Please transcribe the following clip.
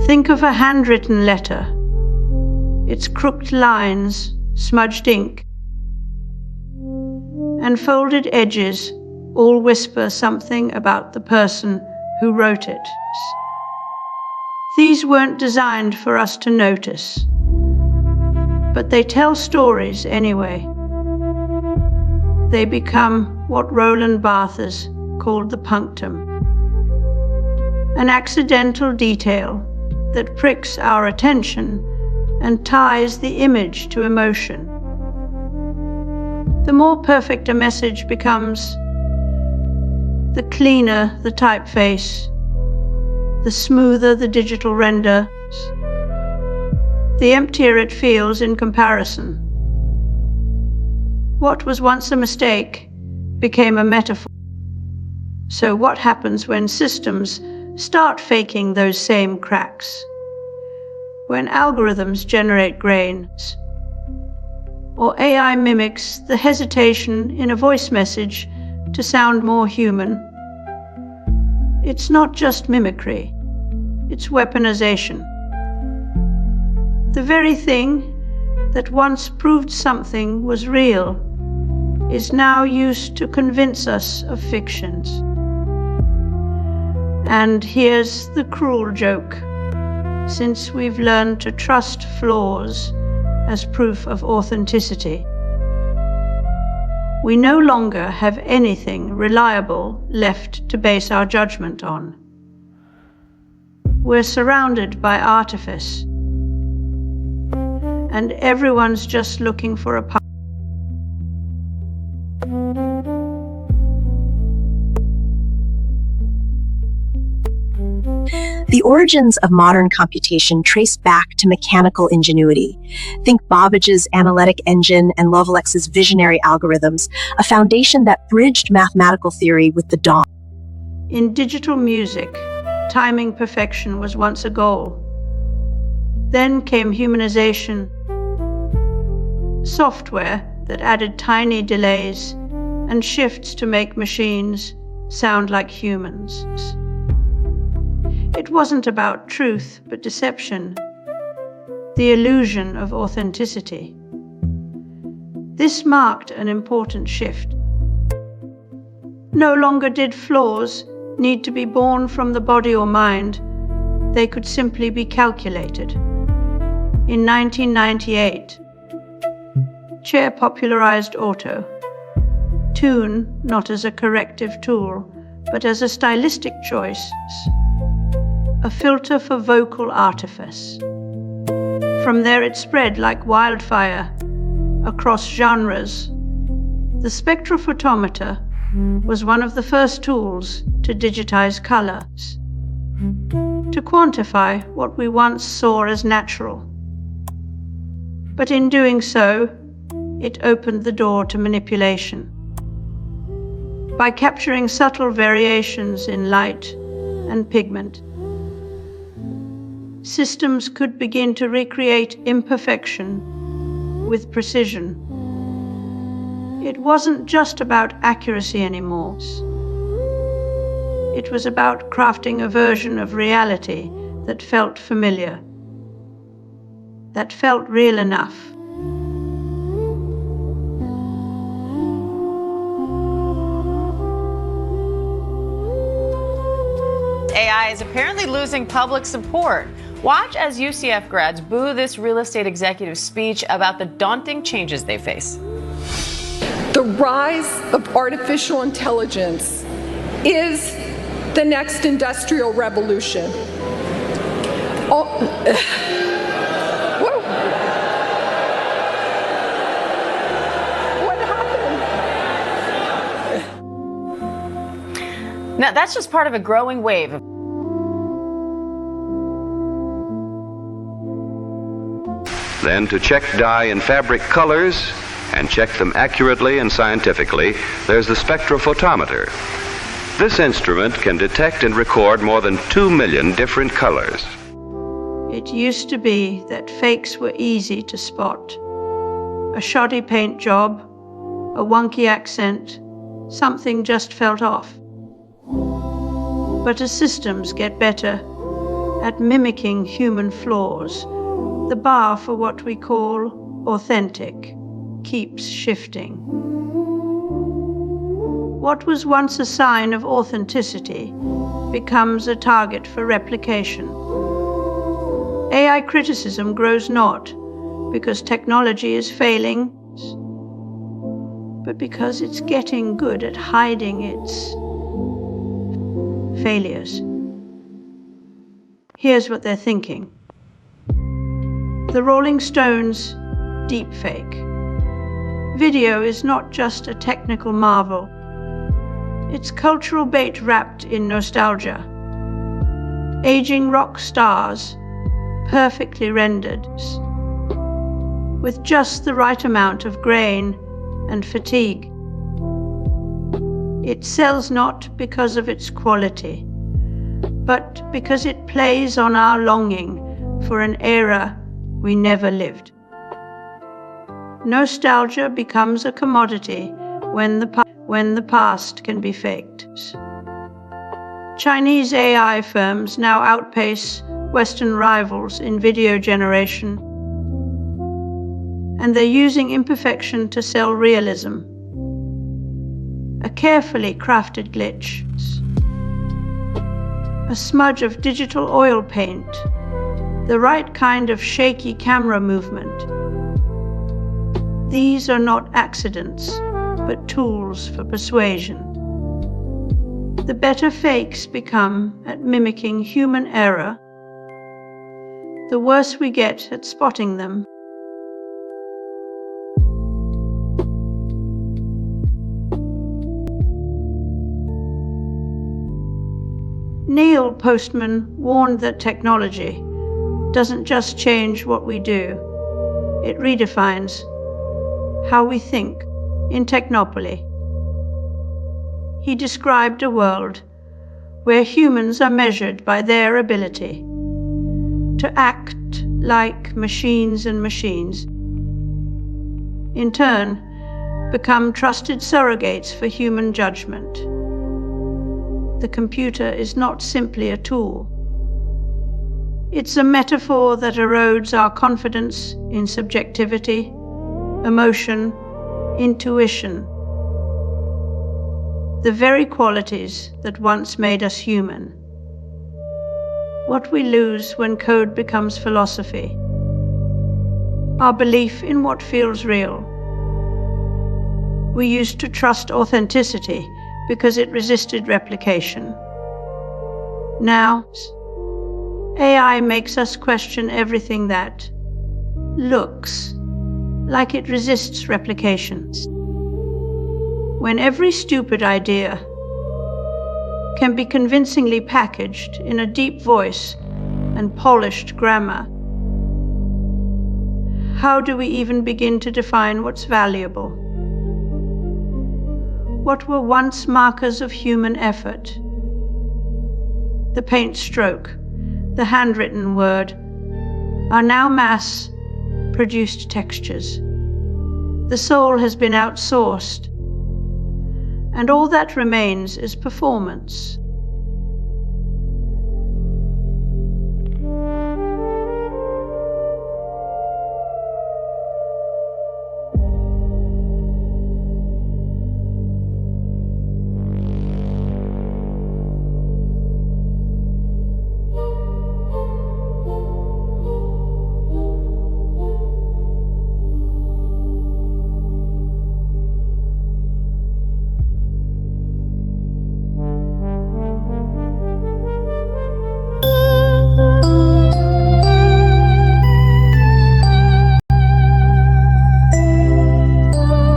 Think of a handwritten letter. Its crooked lines, smudged ink, and folded edges all whisper something about the person who wrote it. These weren't designed for us to notice, but they tell stories anyway. They become what Roland Barthes called the punctum, an accidental detail that pricks our attention and ties the image to emotion. The more perfect a message becomes, the cleaner the typeface, the smoother the digital render, the emptier it feels in comparison. What was once a mistake became a metaphor. So what happens when systems start faking those same cracks? When algorithms generate grains, or AI mimics the hesitation in a voice message to sound more human? It's not just mimicry, it's weaponization. The very thing that once proved something was real is now used to convince us of fictions. And here's the cruel joke. Since we've learned to trust flaws as proof of authenticity, we no longer have anything reliable left to base our judgment on. We're surrounded by artifice, and everyone's just looking for a part. The origins of modern computation trace back to mechanical ingenuity. Think Babbage's analytic engine and Lovelex's visionary algorithms, a foundation that bridged mathematical theory with the dawn. In digital music, timing perfection was once a goal. Then came humanization, software that added tiny delays and shifts to make machines sound like humans. It wasn't about truth, but deception, the illusion of authenticity. This marked an important shift. No longer did flaws need to be born from the body or mind. They could simply be calculated. In 1998, Chair popularized auto. Tune not as a corrective tool, but as a stylistic choice, a filter for vocal artifice. From there it spread like wildfire across genres. The spectrophotometer was one of the first tools to digitize color, to quantify what we once saw as natural. But in doing so, it opened the door to manipulation. By capturing subtle variations in light and pigment, systems could begin to recreate imperfection with precision. It wasn't just about accuracy anymore. It was about crafting a version of reality that felt familiar, that felt real enough. AI is apparently losing public support. Watch as UCF grads boo this real estate executive's speech about the daunting changes they face. The rise of artificial intelligence is the next industrial revolution. What happened? Now, that's just part of a growing wave of Then to check dye and fabric colors and check them accurately and scientifically, there's the spectrophotometer. This instrument can detect and record more than 2 million different colors. It used to be that fakes were easy to spot. A shoddy paint job, a wonky accent, something just felt off. But as systems get better, at mimicking human flaws, the bar for what we call authentic keeps shifting. What was once a sign of authenticity becomes a target for replication. AI criticism grows not because technology is failing, but because it's getting good at hiding its failures. Here's what they're thinking. The Rolling Stones deepfake. Video is not just a technical marvel. It's cultural bait wrapped in nostalgia. Aging rock stars, perfectly rendered, with just the right amount of grain and fatigue. It sells not because of its quality, but because it plays on our longing for an era we never lived. Nostalgia becomes a commodity when the past can be faked. Chinese AI firms now outpace Western rivals in video generation, and they're using imperfection to sell realism. A carefully crafted glitch, a smudge of digital oil paint, the right kind of shaky camera movement. These are not accidents, but tools for persuasion. The better fakes become at mimicking human error, the worse we get at spotting them. Neil Postman warned that technology doesn't just change what we do, it redefines how we think in technopoly. He described a world where humans are measured by their ability to act like machines, and machines, in turn, become trusted surrogates for human judgment. The computer is not simply a tool. It's a metaphor that erodes our confidence in subjectivity, emotion, intuition, the very qualities that once made us human. What we lose when code becomes philosophy, our belief in what feels real. We used to trust authenticity because it resisted replication. Now, AI makes us question everything that looks like it resists replication. When every stupid idea can be convincingly packaged in a deep voice and polished grammar, how do we even begin to define what's valuable? What were once markers of human effort, the paint stroke, the handwritten word, are now mass-produced textures. The soul has been outsourced, and all that remains is performance.